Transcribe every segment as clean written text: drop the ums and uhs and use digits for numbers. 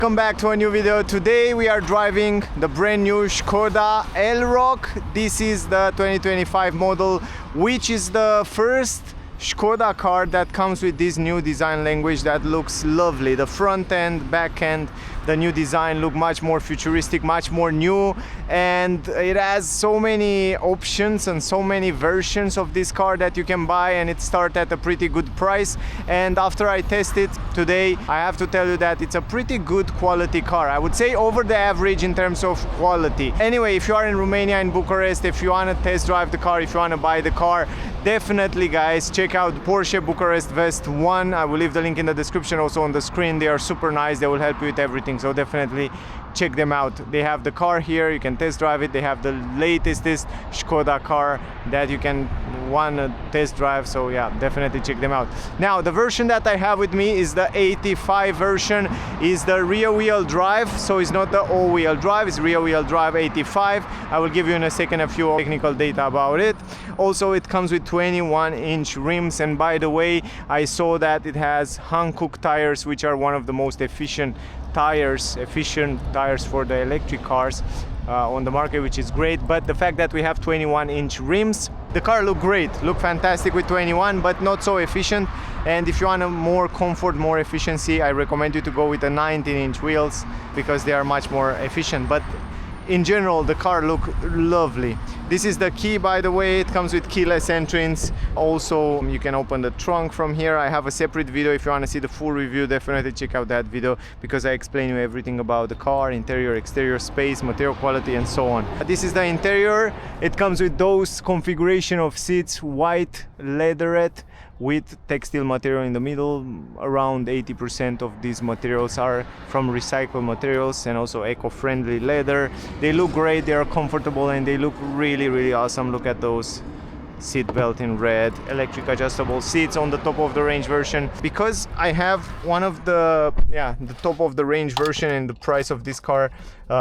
Welcome back to a new video. Today we are driving the brand new Skoda Elroq. This is the 2025 model, which is the first Škoda car that comes with this new design language that looks lovely. The front end, back end, the new design look much more futuristic, much more new, and it has so many options and so many versions of this car that you can buy, and it starts at a pretty good price. And after I test it today, I have to tell you that it's a pretty good quality car. I would say over the average in terms of quality. Anyway, if you are in Romania, in Bucharest, if you want to test drive the car, if you want to buy the car, definitely guys, check out Porsche Bucharest West 1. I will leave the link in the description, also on the screen. They are super nice, they will help you with everything, so definitely check them out. They have the car here, you can test drive it. They have the latest Škoda car that you can want to test drive, so yeah, definitely check them out. Now, the version that I have with me is the 85 version, is the rear wheel drive, so it's not the all wheel drive, it's rear wheel drive 85. I will give you in a second a few technical data about it. Also, it comes with 21-inch rims, and by the way, I saw that it has Hankook tires, which are one of the most efficient tires for the electric cars on the market, which is great. But the fact that we have 21-inch rims, the car look great, look fantastic with 21, but not so efficient. And if you want a more comfort, more efficiency, I recommend you to go with the 19-inch wheels because they are much more efficient. But in general, the car look lovely. This is the key, by the way. It comes with keyless entrance. Also, you can open the trunk from here. I have a separate video. If you want to see the full review, definitely check out that video because I explain you everything about the car, interior, exterior, space, material quality, and so on. This is the interior. It comes with those configuration of seats, white leatherette with textile material in the middle. Around 80% of these materials are from recycled materials and also eco-friendly leather. They look great, they are comfortable, and they look really awesome. Look at those seat belt in red, electric adjustable seats on the top of the range version. Because I have one of the top of the range version, and the price of this car,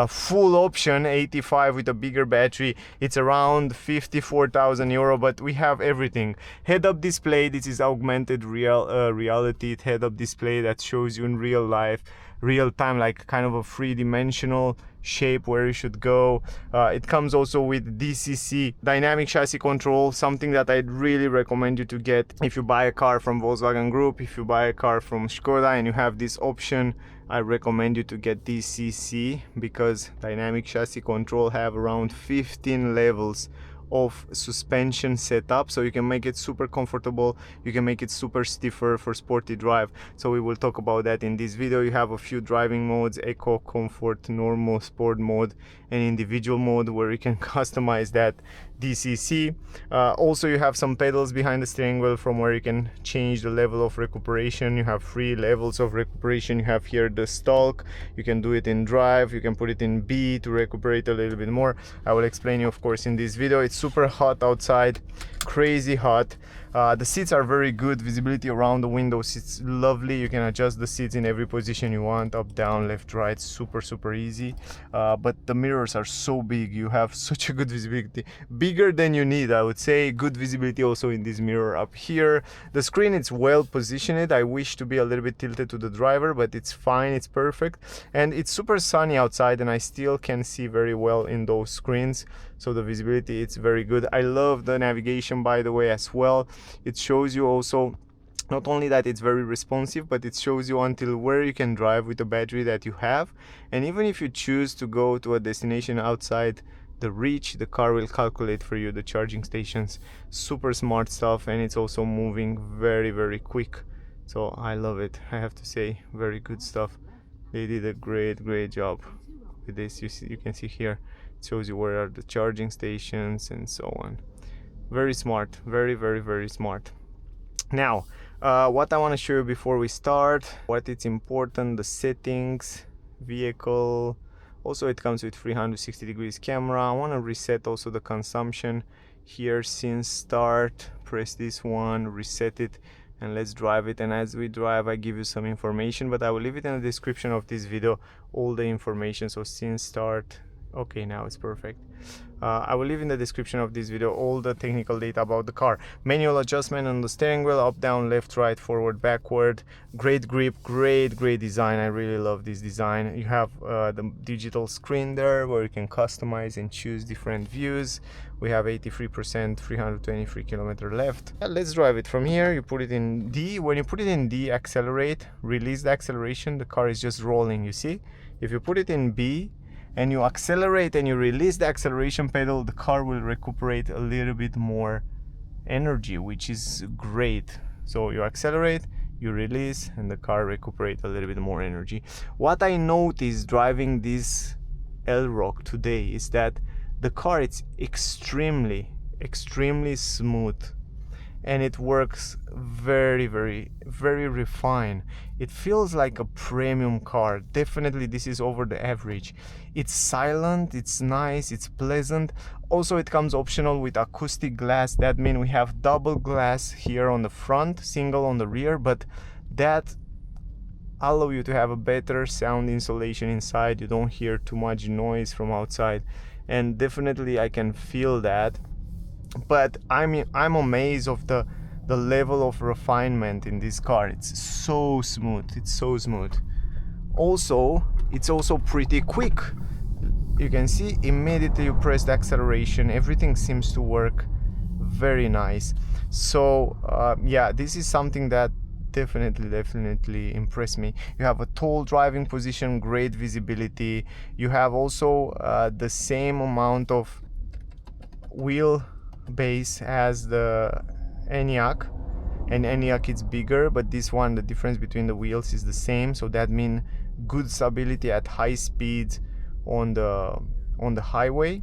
full option 85 with a bigger battery, it's around 54,000 euro. But we have everything. Head-up display, this is augmented reality head-up display that shows you in real life, real time, like kind of a three-dimensional shape where you should go. It comes also with DCC, dynamic chassis control, something that I'd really recommend you to get if you buy a car from Volkswagen Group. If you buy a car from Škoda and you have this option, I recommend you to get DCC because dynamic chassis control have around 15 levels of suspension setup, so you can make it super comfortable, you can make it super stiffer for sporty drive. So we will talk about that in this video. You have a few driving modes: eco, comfort, normal, sport mode, and individual mode, where you can customize that DCC. Also, you have some pedals behind the steering wheel from where you can change the level of recuperation. You have 3 levels of recuperation. You have here the stalk, you can do it in drive, you can put it in B to recuperate a little bit more. I will explain you, of course, in this video. It's super hot outside, crazy hot. The seats are very good, visibility around the windows, it's lovely. You can adjust the seats in every position you want, up, down, left, right, super easy. But the mirrors are so big, you have such a good visibility, bigger than you need, I would say. Good visibility also in this mirror up here. The screen, it's well positioned. I wish to be a little bit tilted to the driver, but it's fine, it's perfect. And it's super sunny outside, and I still can see very well in those screens, so the visibility, it's very good. I love the navigation, by the way, as well. It shows you also not only that it's very responsive, but it shows you until where you can drive with the battery that you have. And even if you choose to go to a destination outside the reach, the car will calculate for you the charging stations. Super smart stuff, and it's also moving very quick. So I love it, I have to say. Very good stuff. They did a great job with this. You can see here, it shows you where are the charging stations and so on. Very smart, very smart. Now, what I want to show you before we start, what is important, the settings, vehicle. Also, it comes with 360 degrees camera. I want to reset also the consumption here. Since start, press this one, reset it, and let's drive it. And as we drive, I give you some information, but I will leave it in the description of this video, all the information. So since start, Okay, now it's perfect. I will leave in the description of this video all the technical data about the car. Manual adjustment on the steering wheel, up, down, left, right, forward, backward. Great grip, great design. I really love this design. You have the digital screen there where you can customize and choose different views. We have 83%, 323 kilometers left. Let's drive it from here. You put it in D. When you put it in D, accelerate, release the acceleration, the car is just rolling, you see? If you put it in B, and you accelerate and you release the acceleration pedal, the car will recuperate a little bit more energy, which is great. So you accelerate, you release, and the car recuperates a little bit more energy. What I noticed driving this Elroq today is that the car is extremely smooth, and it works very refined. It feels like a premium car. Definitely this is over the average. It's silent, it's nice, it's pleasant. Also, it comes optional with acoustic glass. That means we have double glass here on the front, single on the rear, but that allow you to have a better sound insulation inside. You don't hear too much noise from outside, and definitely I can feel that. But I'm amazed of the level of refinement in this car. It's so smooth. It's so smooth. Also, it's also pretty quick. You can see immediately you press the acceleration, everything seems to work very nice. So yeah, this is something that definitely impressed me. You have a tall driving position, great visibility. You have also the same amount of wheel base as the Enyaq, and Enyaq is bigger, but this one, the difference between the wheels is the same, so that means good stability at high speeds on the highway,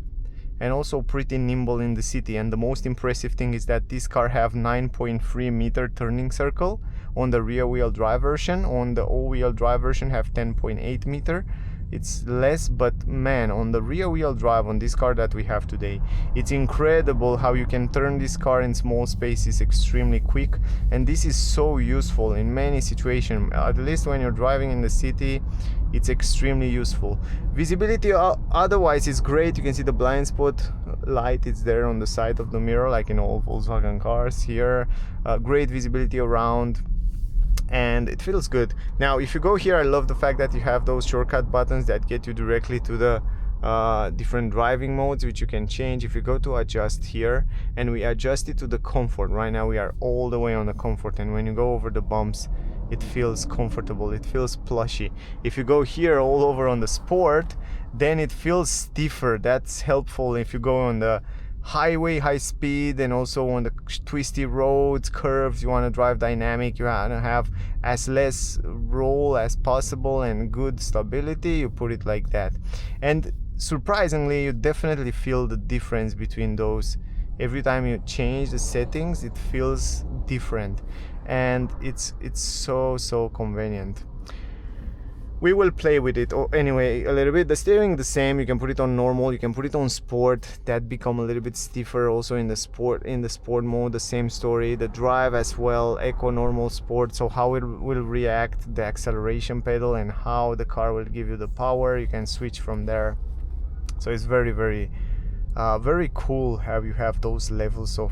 and also pretty nimble in the city. And the most impressive thing is that this car have 9.3 meter turning circle on the rear wheel drive version. On the all-wheel drive version have 10.8 meter. It's less, but man, on the rear wheel drive on this car that we have today, it's incredible how you can turn this car in small spaces extremely quick, and this is so useful in many situations. At least when you're driving in the city, it's extremely useful. Visibility otherwise is great. You can see the blind spot light, it's there on the side of the mirror like in all Volkswagen cars here. Great visibility around, and it feels good. Now if you go here, I love the fact that you have those shortcut buttons that get you directly to the different driving modes, which you can change. If you go to adjust here, and we adjust it to the comfort, right now we are all the way on the comfort, and when you go over the bumps, it feels comfortable, it feels plushy. If you go here all over on the sport, then it feels stiffer. That's helpful if you go on the highway, high speed, and also on the twisty roads, curves. You want to drive dynamic, you want to have as less roll as possible and good stability. You put it like that, and surprisingly you definitely feel the difference between those. Every time you change the settings, it feels different, and it's so convenient. We will play with it anyway a little bit. The steering the same. You can put it on normal, you can put it on sport. That become a little bit stiffer also in the sport mode. The same story. The drive as well, eco, normal, sport. So how it will react, the acceleration pedal, and how the car will give you the power, you can switch from there. So it's very cool how you have those levels of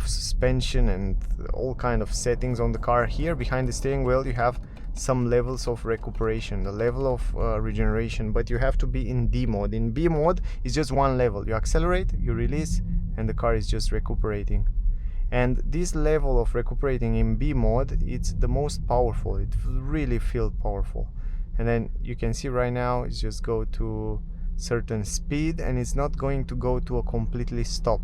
suspension and all kind of settings on the car. Here behind the steering wheel you have some levels of recuperation, the level of regeneration, but you have to be in D mode. In B mode is just one level. You accelerate, you release, and the car is just recuperating. And this level of recuperating in B mode, it's the most powerful. It really feels powerful. And then you can see right now it's just go to certain speed, and it's not going to go to a completely stop,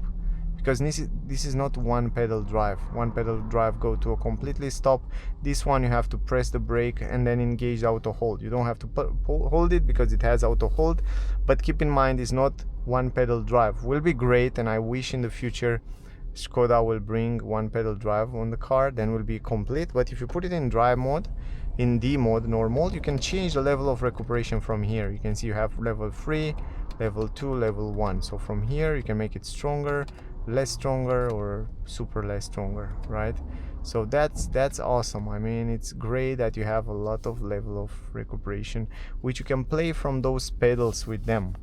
because this is not one pedal drive. One pedal drive go to a completely stop. This one you have to press the brake and then engage auto hold. You don't have to hold it because it has auto hold, but keep in mind it's not one pedal drive. Will be great, and I wish in the future Skoda will bring one pedal drive on the car, then will be complete. But if you put it in drive mode, in D mode, normal, you can change the level of recuperation from here. You can see you have level 3, level 2, level 1. So from here you can make it stronger, less stronger, or super less stronger, right? So that's awesome. I mean, it's great that you have a lot of level of recuperation, which you can play from those pedals with them.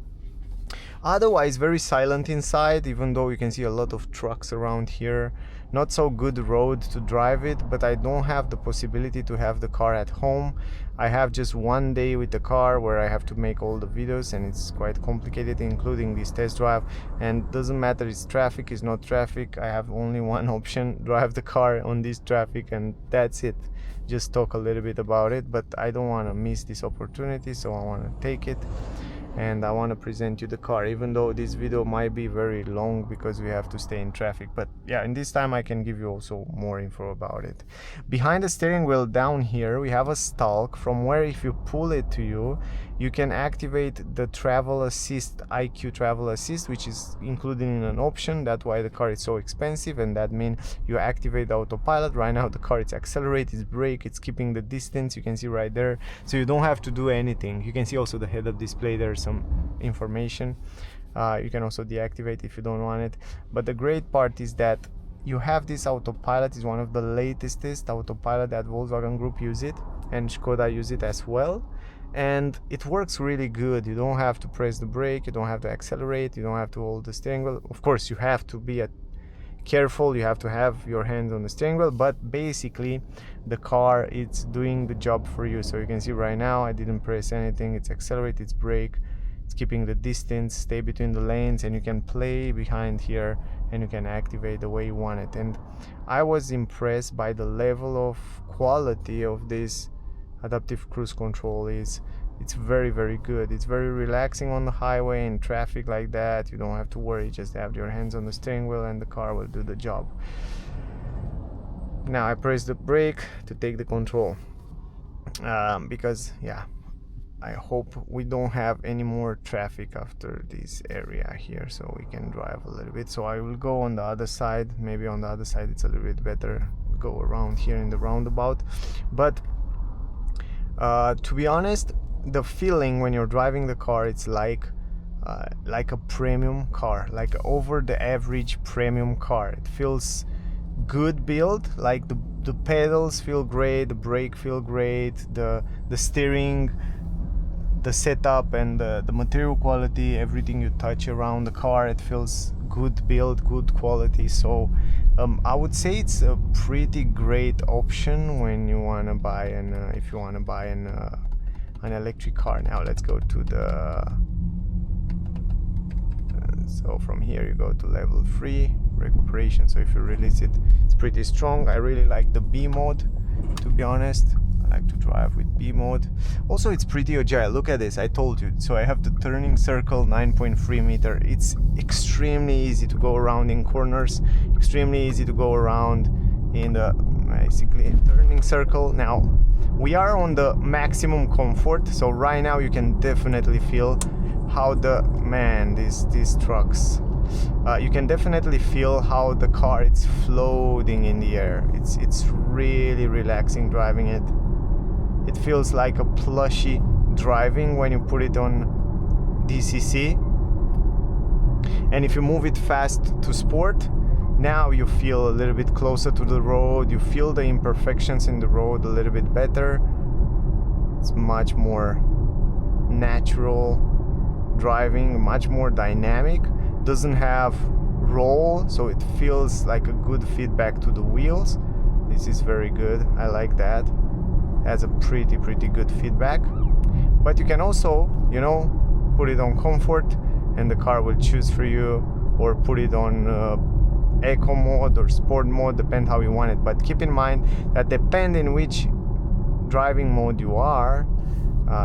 Otherwise, very silent inside, even though you can see a lot of trucks around here. Not so good road to drive it, but I don't have the possibility to have the car at home. I have just one day with the car where I have to make all the videos, and it's quite complicated, including this test drive. And doesn't matter, it's traffic, it's not traffic, I have only one option: drive the car on this traffic, and that's it. Just talk a little bit about it, but I don't want to miss this opportunity, so I want to take it. And I want to present you the car, even though this video might be very long because we have to stay in traffic. But yeah, in this time I can give you also more info about it. Behind the steering wheel down here we have a stalk from where, if you pull it to you, you can activate the travel assist, IQ travel assist, which is included in an option. That's why the car is so expensive, and that means you activate the autopilot. Right now the car, it's accelerate, it's brake, it's keeping the distance, you can see right there, so you don't have to do anything. You can see also the head-up display, there's some information. You can also deactivate if you don't want it. But the great part is that you have this autopilot. Is one of the latest autopilot that Volkswagen Group use it, and Škoda use it as well, and it works really good. You don't have to press the brake, you don't have to accelerate, you don't have to hold the steering wheel. Of course you have to be careful, you have to have your hands on the steering wheel, but basically the car, it's doing the job for you. So you can see right now I didn't press anything, it's accelerate, it's brake, it's keeping the distance, stay between the lanes, and you can play behind here and you can activate the way you want it. And I was impressed by the level of quality of this adaptive cruise control. It's very, very good. It's very relaxing on the highway in traffic like that. You don't have to worry, just have your hands on the steering wheel and the car will do the job. Now I press the brake to take the control, because yeah, I hope we don't have any more traffic after this area here, so we can drive a little bit. So I will go on the other side. Maybe on the other side it's a little bit better, go around here in the roundabout. But to be honest, the feeling when you're driving the car, it's like a premium car, like over the average premium car. It feels good build, like the pedals feel great, the brake feel great, the steering, the setup, and the material quality, everything you touch around the car, it feels good build, good quality. So I would say it's a pretty great option when you want to buy if you want to buy an electric car. Now let's go to the so from here you go to level 3 recuperation. So if you release it, it's pretty strong. I really like the B mode, to be honest. I like to drive with B mode. Also, it's pretty agile. Look at this, I told you. So I have the turning circle 9.3 meter. It's extremely easy to go around in corners, extremely easy to go around in the basically turning circle. Now we are on the maximum comfort, so right now you can definitely feel how these trucks, you can definitely feel how the car, it's floating in the air. It's really relaxing driving it. It feels like a plushy driving when you put it on DCC. And if you move it fast to sport, now you feel a little bit closer to the road. You feel the imperfections in the road a little bit better. It's much more natural driving, much more dynamic. Doesn't have roll, so it feels like a good feedback to the wheels. This is very good. I like that. Has a pretty good feedback. But you can also, you know, put it on comfort and the car will choose for you, or put it on eco mode or sport mode, depend how you want it. But keep in mind that depending which driving mode you are,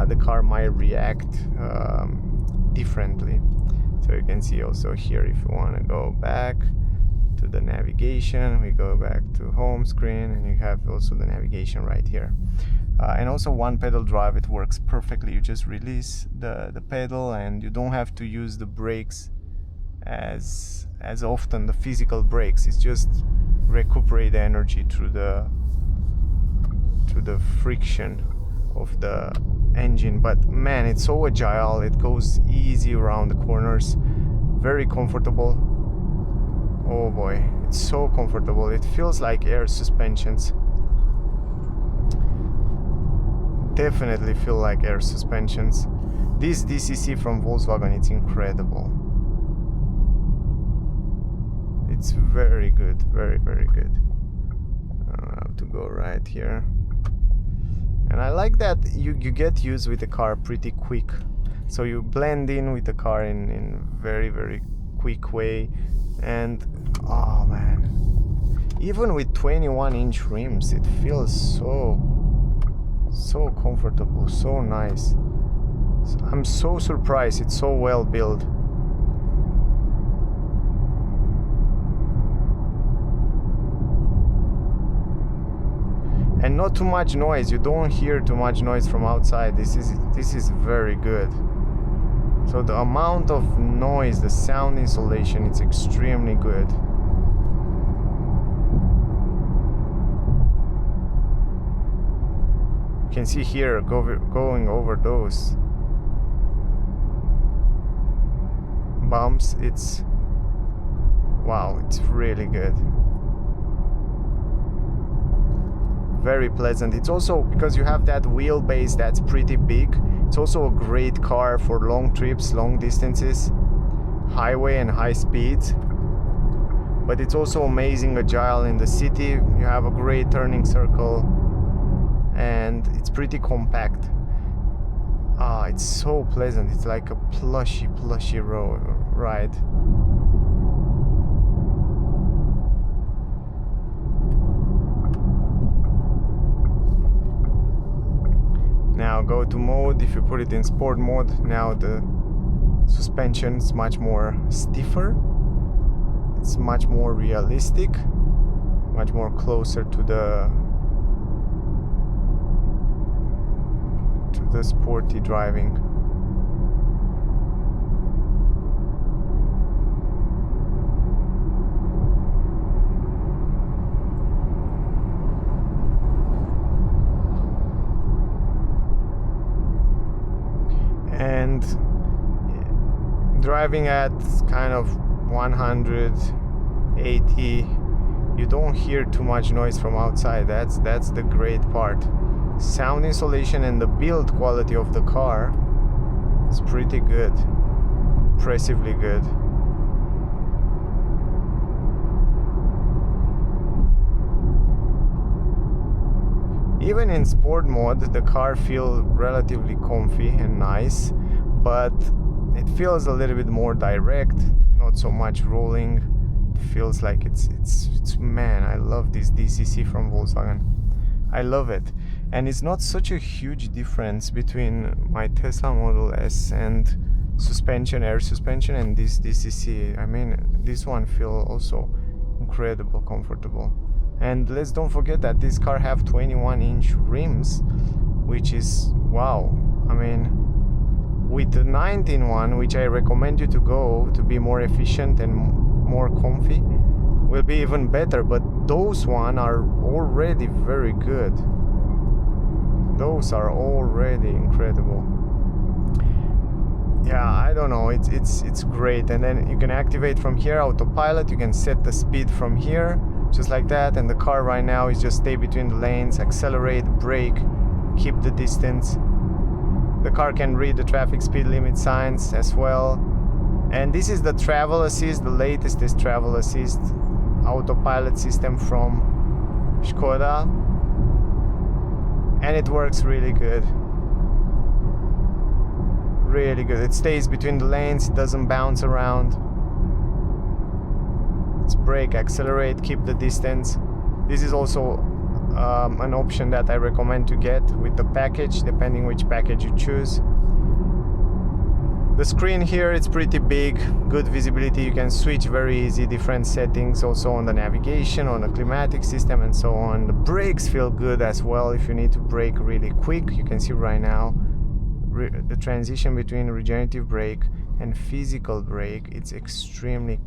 the car might react differently. So you can see also here, if you want to go back to the navigation, we go back to home screen, and you have also the navigation right here. And also one pedal drive, it works perfectly. You just release the pedal and you don't have to use the brakes as often, the physical brakes. It's just recuperate the energy through the friction of the engine. But man, it's so agile, it goes easy around the corners, very comfortable. Oh boy, it's so comfortable. It feels like air suspensions. Definitely feel like air suspensions. This DCC from Volkswagen, it's incredible. It's very good, very good. I have to go right here. And I like that you get used with the car pretty quick. So you blend in with the car in very quick way. And oh man, even with 21-inch rims, it feels so comfortable, so nice. I'm so surprised it's so well built. And not too much noise. You don't hear too much noise from outside. This is very good. So the amount of noise, the sound insulation, it's extremely good. You can see here going over those bumps. It's wow, it's really good. Very pleasant. It's also because you have that wheelbase that's pretty big. It's also a great car for long trips, long distances, highway and high speeds. But it's also amazing agile in the city. You have a great turning circle and it's pretty compact. It's so pleasant. It's like a plushy ride. Now go to mode. If you put it in sport mode, now the suspension is much more stiffer. It's much more realistic, much more closer to the sporty driving. And driving at kind of 180, you don't hear too much noise from outside. That's the great part. Sound insulation and the build quality of the car is pretty good, impressively good. Even in sport mode, the car feels relatively comfy and nice, but it feels a little bit more direct, not so much rolling. It feels like it's man, I love this DCC from Volkswagen. I love it. And it's not such a huge difference between my Tesla Model S and suspension, air suspension, and this DCC. I mean, this one feels also incredible comfortable. And let's don't forget that this car have 21-inch rims, which is wow. I mean, with the 19 one, which I recommend you to go to be more efficient and more comfy, will be even better. But those one are already very good. Those are already incredible. Yeah, I don't know, it's great. And then you can activate from here autopilot. You can set the speed from here, just like that. And the car right now is just stay between the lanes, accelerate, brake, keep the distance. The car can read the traffic speed limit signs as well. And this is the travel assist. The latest is travel assist autopilot system from Škoda, and it works really good. Really good. It stays between the lanes, it doesn't bounce around. It's brake, accelerate, keep the distance. This is also an option that I recommend to get with the package, depending which package you choose. The screen here, it's pretty big, good visibility. You can switch very easy different settings, also on the navigation, on the climatic system, and so on. The brakes feel good as well if you need to brake really quick. You can see right now the transition between regenerative brake and physical brake. It's extremely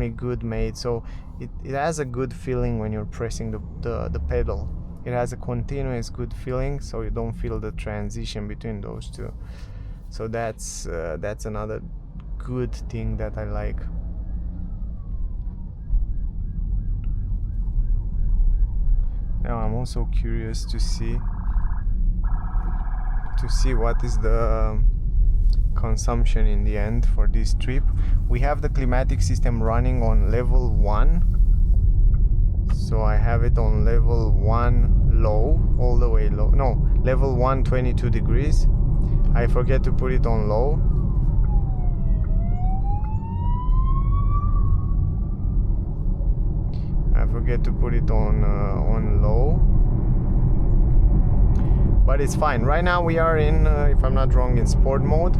good made, so it has a good feeling when you're pressing the pedal. It has a continuous good feeling, so you don't feel the transition between those two. So that's another good thing that I like. Now I'm also curious to see what is the consumption in the end for this trip. We have the climatic system running on level 1, so I have it on level 1 low, all the way low. No, level 1 22 degrees. I forget to put it on low. I forget to put it on low, but it's fine. Right now we are in, if I'm not wrong, in sport mode,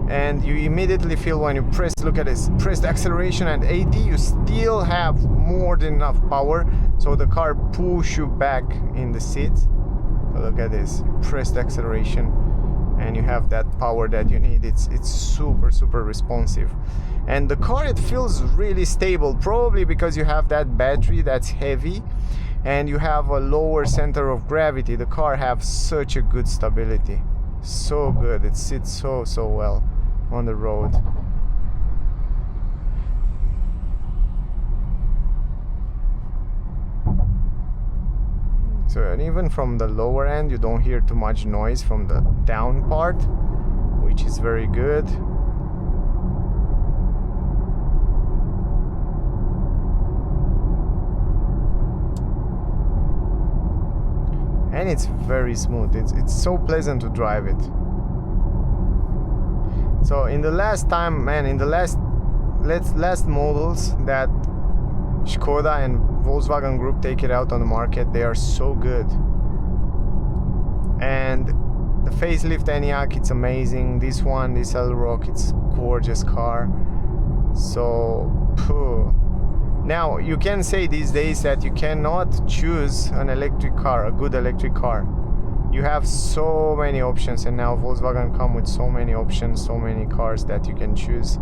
and you immediately feel when you press, look at this, press the acceleration at 80, you still have more than enough power, so the car push you back in the seat. So look at this, press the acceleration and you have that power that you need. It's super responsive, and the car, it feels really stable, probably because you have that battery that's heavy and you have a lower center of gravity. The car has such a good stability, so good. It sits so well on the road. So, and even from the lower end you don't hear too much noise from the down part, which is very good. And it's very smooth. It's so pleasant to drive it. So in the last time, man, in the last models that Škoda and Volkswagen Group take it out on the market, they are so good. And the facelift Enyaq, it's amazing. This one, this Elroq, it's gorgeous car. So now you can say these days that you cannot choose an electric car, a good electric car. You have so many options, and now Volkswagen come with so many options, so many cars that you can choose.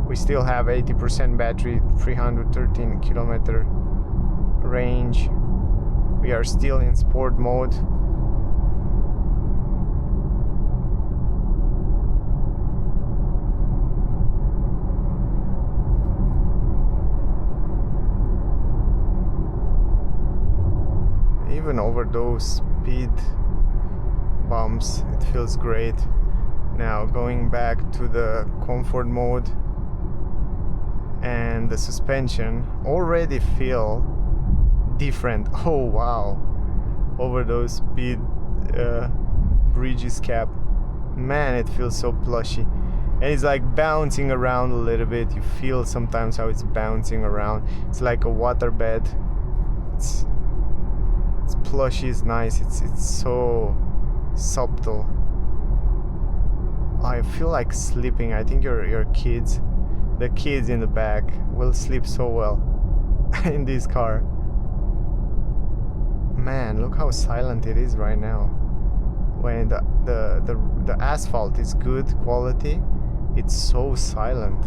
We still have 80% battery, 313 kilometer range. We are still in sport mode. Even over those speed bumps, it feels great. Now going back to the comfort mode, and the suspension already feel different. Oh wow, over those speed bridges cap, man, it feels so plushy, and it's like bouncing around a little bit. You feel sometimes how it's bouncing around. It's like a waterbed. It's plushy, it's nice, it's so subtle. I feel like sleeping. I think your kids, the kids in the back, will sleep so well in this car. Man, look how silent it is right now. When the asphalt is good quality, it's so silent.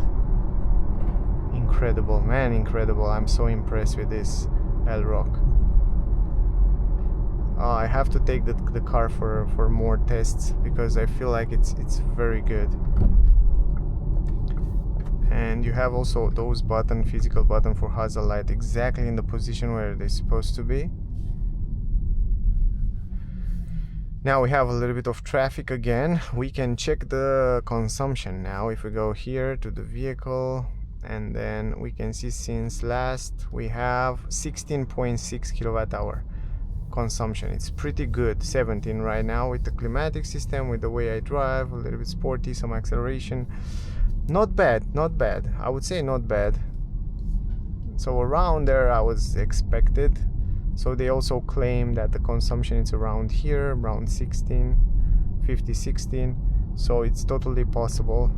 Incredible, man, incredible. I'm so impressed with this Elroq. I have to take the car for more tests, because I feel like it's very good. And you have also those physical button for hazard light, exactly in the position where they're supposed to be. Now we have a little bit of traffic again. We can check the consumption now. If we go here to the vehicle, and then we can see since last we have 16.6 kilowatt hour consumption. It's pretty good. 17 right now with the climatic system, with the way I drive, a little bit sporty, some acceleration. Not bad, not bad. I would say not bad. So around there I was expected. So they also claim that the consumption is around here, around 16, 16. So it's totally possible,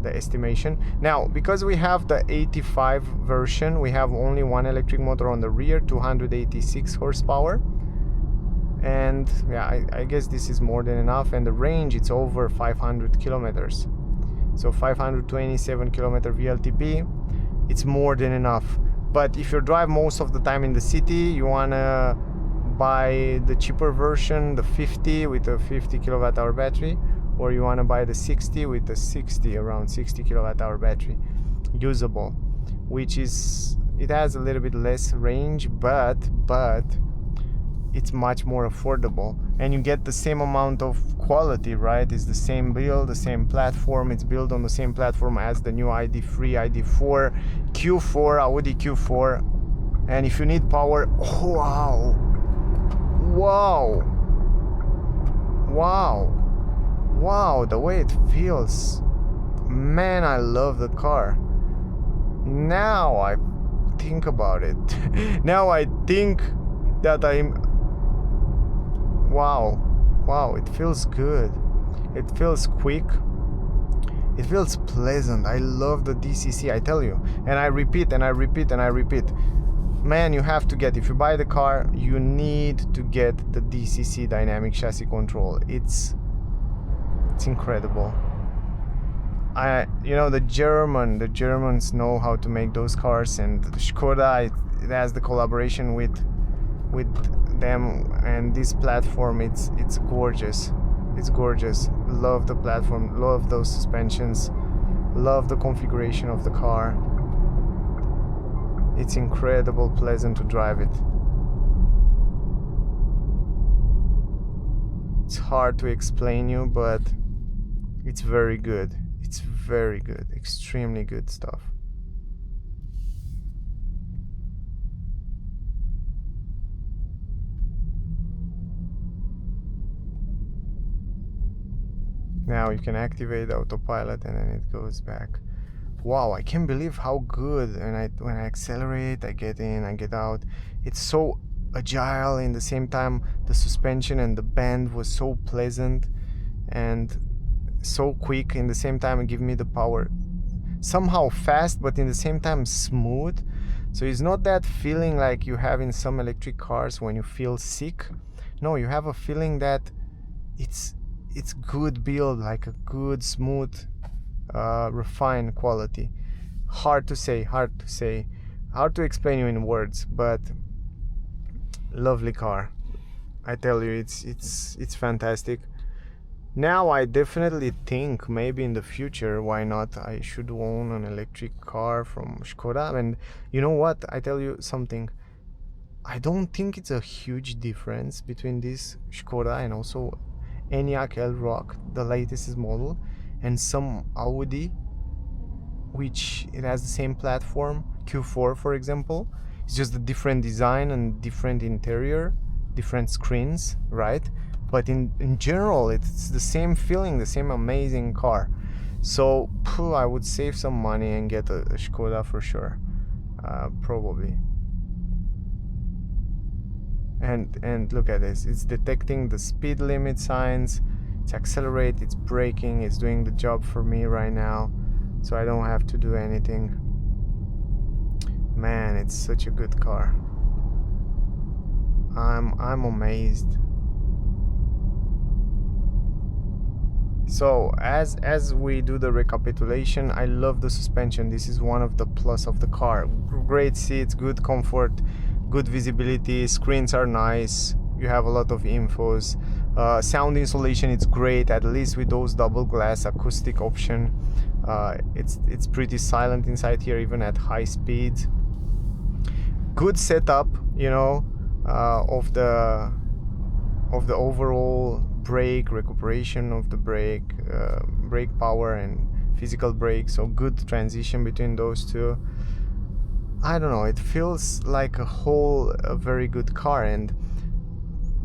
the estimation. Now, because we have the 85 version, we have only one electric motor on the rear, 286 horsepower. And yeah, I guess this is more than enough. And the range, it's over 500 kilometers. So 527 kilometer WLTP, it's more than enough. But if you drive most of the time in the city, you wanna buy the cheaper version, the 50 with a 50 kilowatt hour battery, or you wanna buy the 60 with the around 60 kilowatt hour battery, usable, which is It has a little bit less range, but it's much more affordable, and you get the same amount of quality, right? It's the same build, the same platform. It's built on the same platform as the new ID3, ID4, Q4, Audi Q4. And if you need power, wow, the way it feels, man, I love the car. Now I think about it. Now I think that wow, it feels good. It feels quick. It feels pleasant. I love the DCC, I tell you. And I repeat and I repeat and I repeat. Man, you have to get, if you buy the car, you need to get the DCC, dynamic chassis control. It's incredible. You know, the Germans know how to make those cars, and Škoda, it has the collaboration with them, and this platform, it's gorgeous. It's gorgeous. Love the platform, love those suspensions, love the configuration of the car. It's incredible pleasant to drive it. It's hard to explain you, but it's very good. It's very good, extremely good stuff. Now you can activate autopilot and then it goes back. Wow, I can't believe how good. And when I accelerate, I get in, I get out. It's so agile. In the same time, the suspension and the bend was so pleasant and so quick. In the same time, it gives me the power. Somehow fast, but in the same time smooth. So it's not that feeling like you have in some electric cars when you feel sick. No, you have a feeling that it's good build, like a good, smooth, refined quality. Hard to say, hard to explain you in words, but lovely car. I tell you, it's fantastic. Now I definitely think maybe in the future, why not, I should own an electric car from Škoda. And you know what, I tell you something, I don't think it's a huge difference between this Škoda and also Enyaq Elroq, the latest model, and some Audi, which it has the same platform, Q4 for example. It's just a different design and different interior, different screens, right? But in general, it's the same feeling, the same amazing car. So I would save some money and get a Škoda for sure, probably. And look at this, it's detecting the speed limit signs, it's accelerating, it's braking, it's doing the job for me right now, so I don't have to do anything. Man, it's such a good car. I'm amazed. So as we do the recapitulation, I love the suspension. This is one of the plus of the car. Great seats, good comfort, good visibility, screens are nice, you have a lot of infos. Sound insulation, it's great, at least with those double glass acoustic option. It's pretty silent inside here, even at high speeds. Good setup, you know, of the overall brake, recuperation of the brake, brake power and physical brake, so good transition between those two. I don't know, it feels like a very good car. And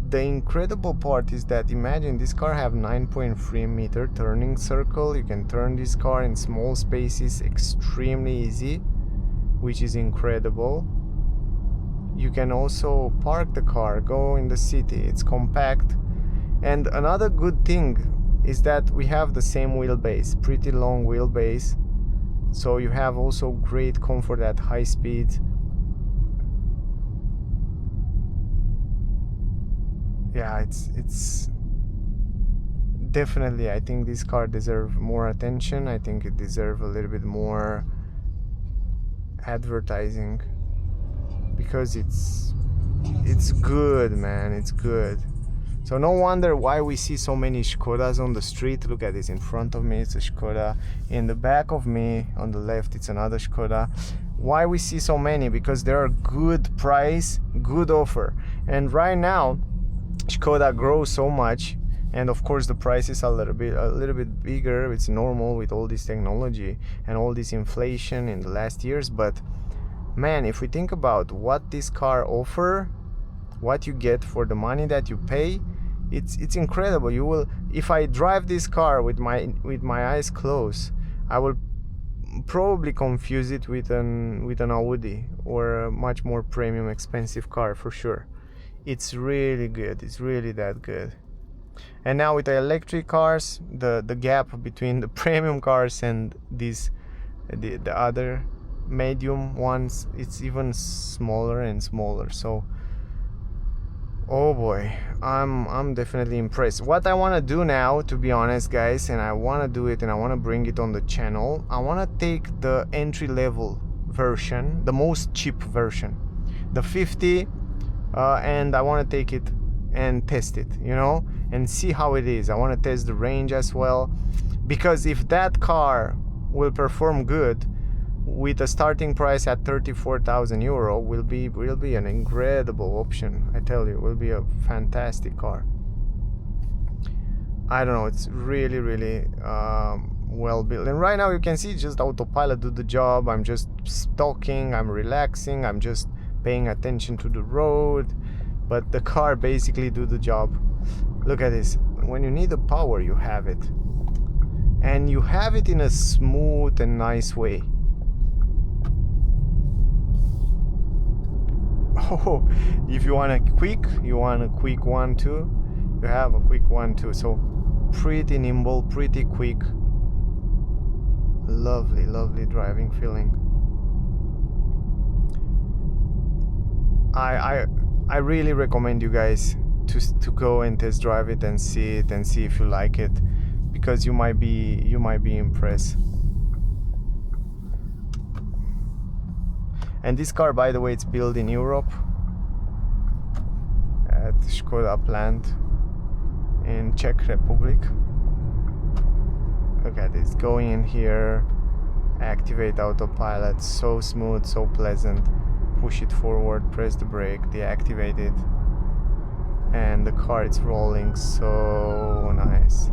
the incredible part is that, imagine this car have 9.3 meter turning circle. You can turn this car in small spaces extremely easy, which is incredible. You can also park the car, go in the city, it's compact. And another good thing is that we have the same wheelbase, pretty long wheelbase, so you have also great comfort at high speed. Yeah, it's definitely, I think this car deserves more attention. I think it deserves a little bit more advertising, because it's good, man, it's good. So no wonder why we see so many Škodas on the street. Look at this, in front of me it's a Škoda, in the back of me on the left it's another Škoda. Why we see so many? Because there are good price, good offer. And right now Škoda grows so much, and of course the price is a little bit bigger. It's normal with all this technology and all this inflation in the last years. But man, if we think about what this car offer, what you get for the money that you pay, it's incredible. You will, if I drive this car with my eyes closed, I will probably confuse it with an Audi or a much more premium expensive car for sure. It's really good. It's really that good. And now with the electric cars, the gap between the premium cars and the other medium ones, it's even smaller and smaller. So oh boy, I'm definitely impressed. What I want to do now, to be honest guys, and I want to do it and I want to bring it on the channel, I want to take the entry-level version, the most cheap version, the 50, and I want to take it and test it, you know, and see how it is. I want to test the range as well, because if that car will perform good with a starting price at 34,000 euro, will be an incredible option. I tell you, will be a fantastic car. I don't know, it's really well built. And right now you can see just autopilot do the job. I'm just talking, I'm relaxing, I'm just paying attention to the road, but the car basically do the job. Look at this. When you need the power, you have it, and you have it in a smooth and nice way. Oh, if you want a quick 1-2, you have a quick 1-2. So pretty nimble, pretty quick. Lovely driving feeling. I really recommend you guys to go and test drive it and see it and see if you like it, because you might be impressed. And this car, by the way, it's built in Europe at Škoda plant in Czech Republic. Look at this, going in here, activate autopilot, so smooth, so pleasant. Push it forward, press the brake, deactivate it, and the car is rolling so nice.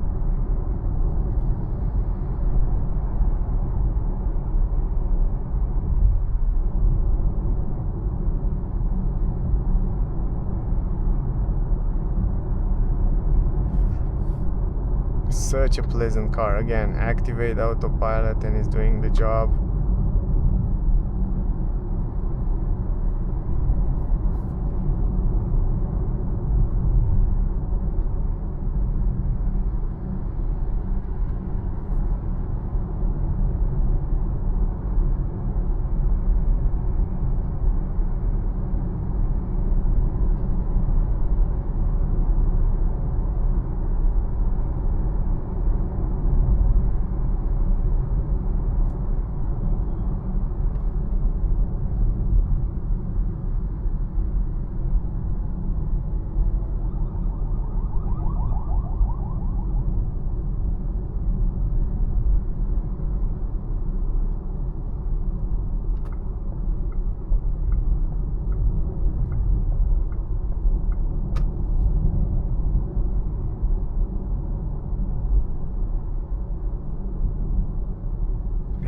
Such a pleasant car. Again, activate autopilot and it's doing the job.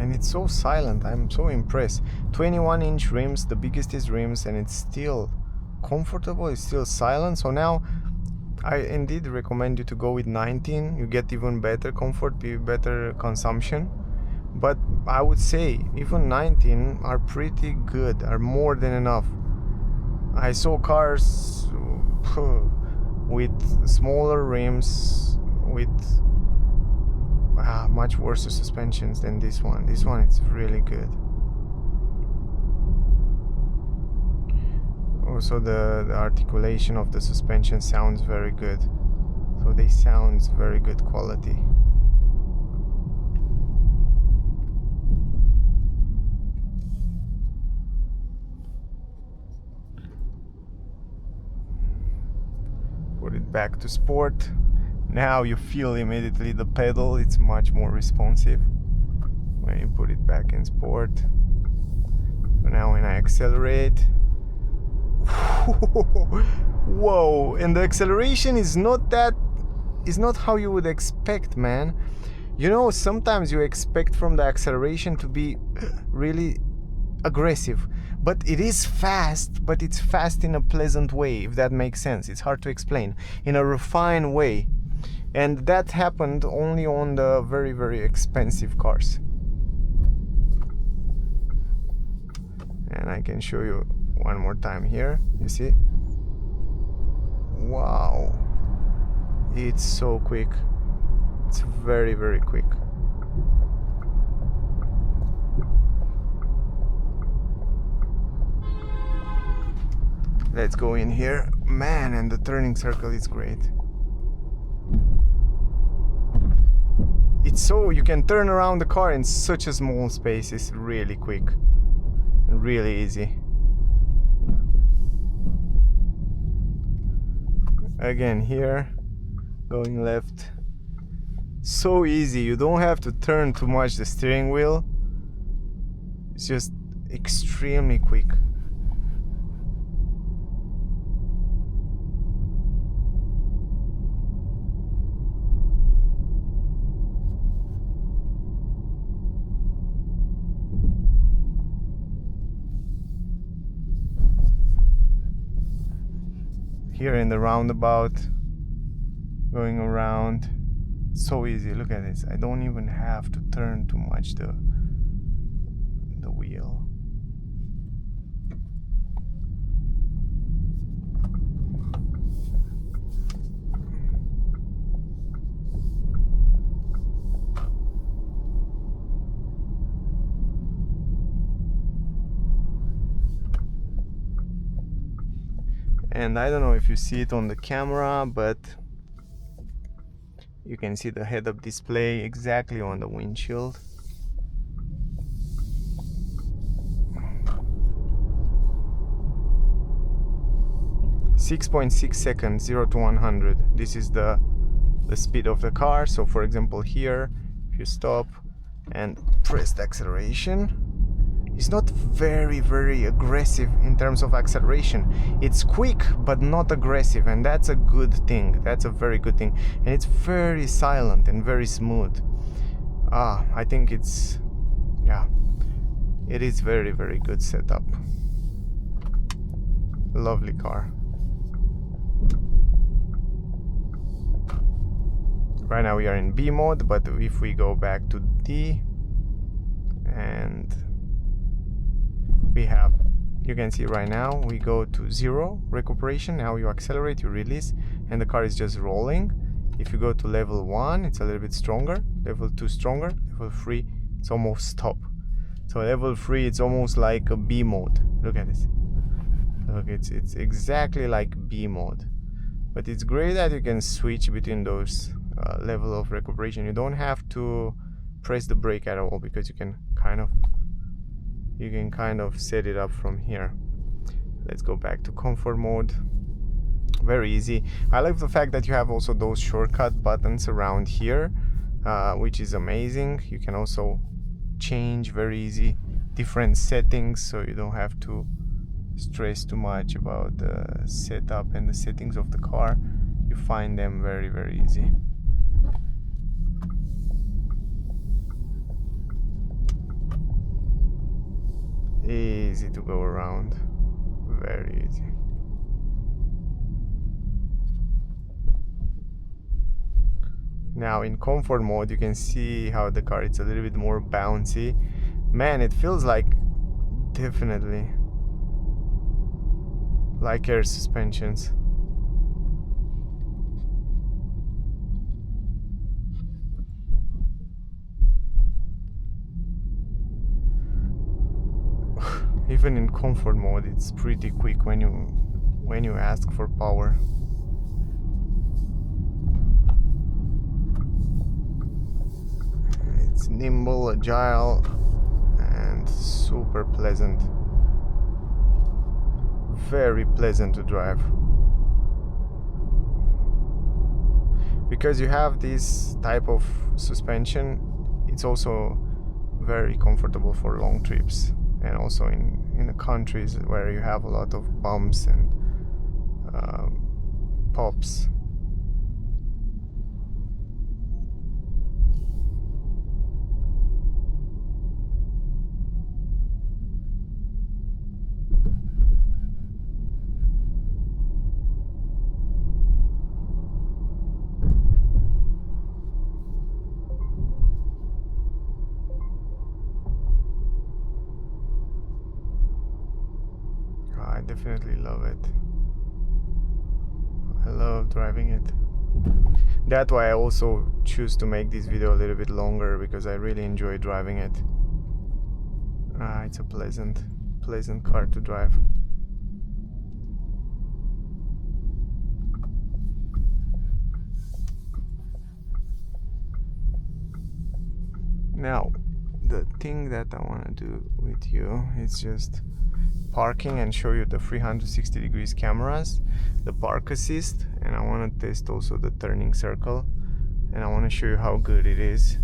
And it's so silent. I'm so impressed. 21-inch rims, the biggest rims, and it's still comfortable, it's still silent. So now I indeed recommend you to go with 19. You get even better comfort, better consumption. But I would say even 19 are pretty good, are more than enough. I saw cars with smaller rims, with much worse suspensions than this one. This one is really good. Also the articulation of the suspension sounds very good. So they sound very good quality. Put it back to sport. Now you feel immediately the pedal, it's much more responsive when you put it back in sport. Now when I accelerate, whoa, and the acceleration is not how you would expect, man. You know, sometimes you expect from the acceleration to be really aggressive, but it is fast, but it's fast in a pleasant way, if that makes sense. It's hard to explain, in a refined way. And that happened only on the very, very expensive cars. And I can show you one more time here. You see? Wow. It's so quick. It's very, very quick. Let's go in here. Man, and the turning circle is great. It's so, you can turn around the car in such a small space. It's really quick and really easy. Again here, going left. So easy, you don't have to turn too much the steering wheel. It's just extremely quick. Here in the roundabout, going around, so easy. Look at this. I don't even have to turn too much the wheel. And I don't know if you see it on the camera, but you can see the head-up display exactly on the windshield. .6 seconds, 0 to 100. This is the speed of the car. So for example here, if you stop and press the acceleration, it's not very, very aggressive in terms of acceleration. It's quick, but not aggressive, and that's a good thing. That's a very good thing. And it's very silent and very smooth. I think it's, yeah, it is very, very good setup. Lovely car. Right now we are in B mode, but if we go back to D, and we have, you can see right now we go to 0 recuperation. Now you accelerate, you release, and the car is just rolling. If you go to level 1, it's a little bit stronger, level 2 stronger, level 3 it's almost stop. So level 3 it's almost like a B mode. Look at this. Look, it's exactly like B mode. But it's great that you can switch between those level of recuperation. You don't have to press the brake at all, because you can kind of set it up from here. Let's go back to comfort mode. Very easy. I like the fact that you have also those shortcut buttons around here, which is amazing. You can also change very easy different settings, so you don't have to stress too much about the setup and the settings of the car. You find them very, very easy. Easy to go around, very easy. Now in comfort mode you can see how the car is a little bit more bouncy. Man, it feels like definitely like air suspensions. Even in comfort mode it's pretty quick when you ask for power. It's nimble, agile, and super pleasant. Very pleasant to drive. Because you have this type of suspension, it's also very comfortable for long trips. and also in the countries where you have a lot of bumps and pops. I definitely love it. I love driving it. That's why I also choose to make this video a little bit longer, because I really enjoy driving it. It's a pleasant car to drive. Now, the thing that I want to do with you is just parking and show you the 360 degrees cameras, the park assist, and I want to test also the turning circle, and I want to show you how good it is,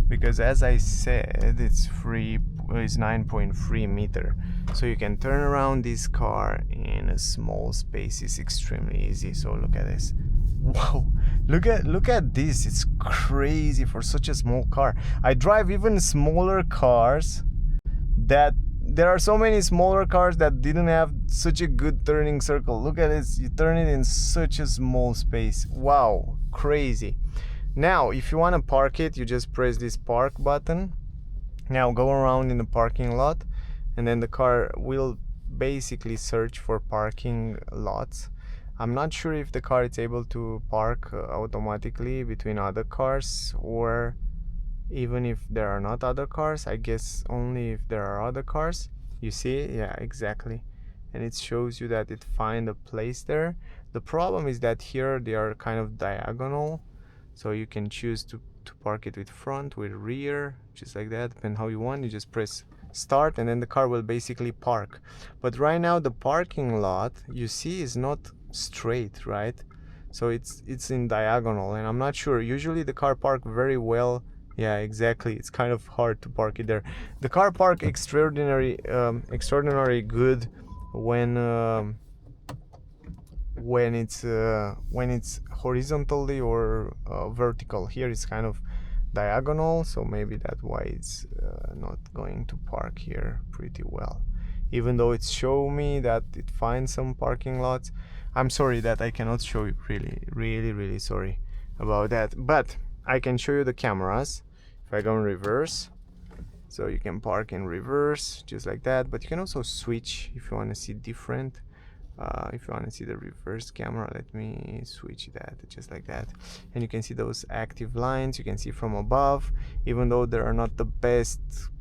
because as I said, it's 9.3 meter, so you can turn around this car in a small space. It's extremely easy. So look at this. Wow, look at this. It's crazy for such a small car. I drive even smaller cars that there are so many smaller cars that didn't have such a good turning circle. Look at this, you turn it in such a small space. Wow, crazy. Now if you want to park it, you just press this park button. Now go around in the parking lot, and then the car will basically search for parking lots. I'm not sure if the car is able to park automatically between other cars, or even if there are not other cars. I guess only if there are other cars. You see, yeah, exactly, and it shows you that it find a place there. The problem is that here they are kind of diagonal, so you can choose to park it with front, with rear, just like that, depending how you want. You just press start and then the car will basically park. But right now the parking lot, you see, is not straight, right? So it's in diagonal, and I'm not sure. Usually the car park very well. Yeah, exactly. It's kind of hard to park it there. The car park extraordinary good when it's horizontally or vertical. Here it's kind of diagonal, so maybe that's why it's not going to park here pretty well. Even though it's show me that it finds some parking lots. I'm sorry that I cannot show you. Really sorry about that. But I can show you the cameras. If I go in reverse, so you can park in reverse just like that, but you can also switch if you want to see different. If you want to see the reverse camera, let me switch that just like that, and you can see those active lines. You can see from above, even though there are not the best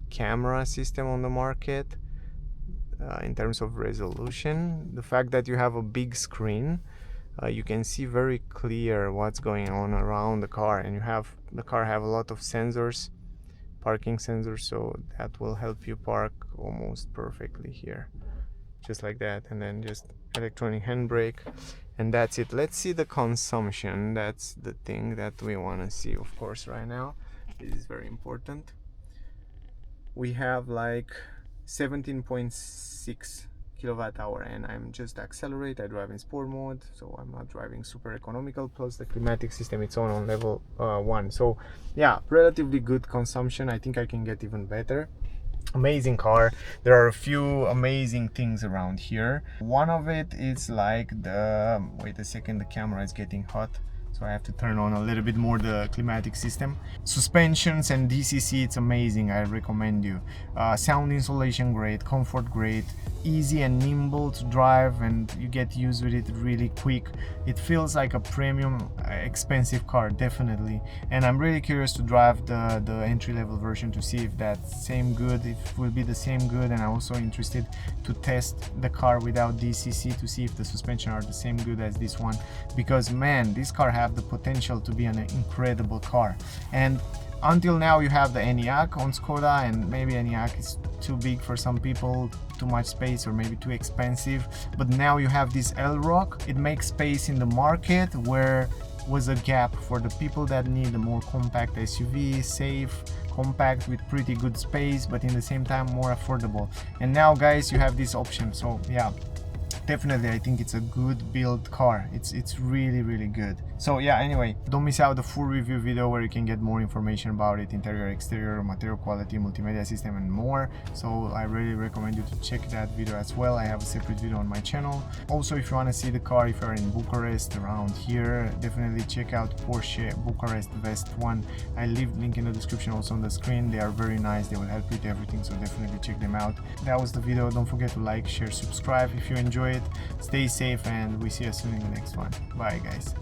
camera system on the market in terms of resolution. The fact that you have a big screen, you can see very clear what's going on around the car, and the car have a lot of sensors, parking sensors, so that will help you park almost perfectly here, just like that. And then just electronic handbrake, and that's it. Let's see the consumption. That's the thing that we want to see, of course, right now. This is very important. We have like 17.6 kilowatt hour, and I'm just accelerate. I drive in sport mode, so I'm not driving super economical. Plus the climatic system, it's on level 1. So yeah, relatively good consumption. I think I can get even better. Amazing car. There are a few amazing things around here. One of it is like the, wait a second, the camera is getting hot, so I have to turn on a little bit more the climatic system. Suspensions and DCC, it's amazing. I recommend you. Sound insulation great, comfort great, easy and nimble to drive, and you get used with it really quick. It feels like a premium expensive car, definitely. And I'm really curious to drive the entry-level version to see if that's same good, if it will be the same good. And I'm also interested to test the car without DCC to see if the suspension are the same good as this one, because man, this car have the potential to be an incredible car. And until now you have the Enyaq on Skoda, and maybe Enyaq is too big for some people, too much space, or maybe too expensive. But now you have this Elroq. It makes space in the market where was a gap for the people that need a more compact SUV, safe, compact with pretty good space, but in the same time more affordable. And now guys, you have this option. So yeah, definitely I think it's a good build car. It's really good. So yeah, anyway, don't miss out the full review video where you can get more information about it, interior, exterior, material quality, multimedia system and more. So I really recommend you to check that video as well. I have a separate video on my channel. Also, if you want to see the car, if you're in Bucharest around here, definitely check out Porsche Bucharest West 1. I leave link in the description, also on the screen. They are very nice, they will help you with everything, so definitely check them out. That was the video. Don't forget to like, share, subscribe if you enjoy it. Stay safe and we see you soon in the next one. Bye guys.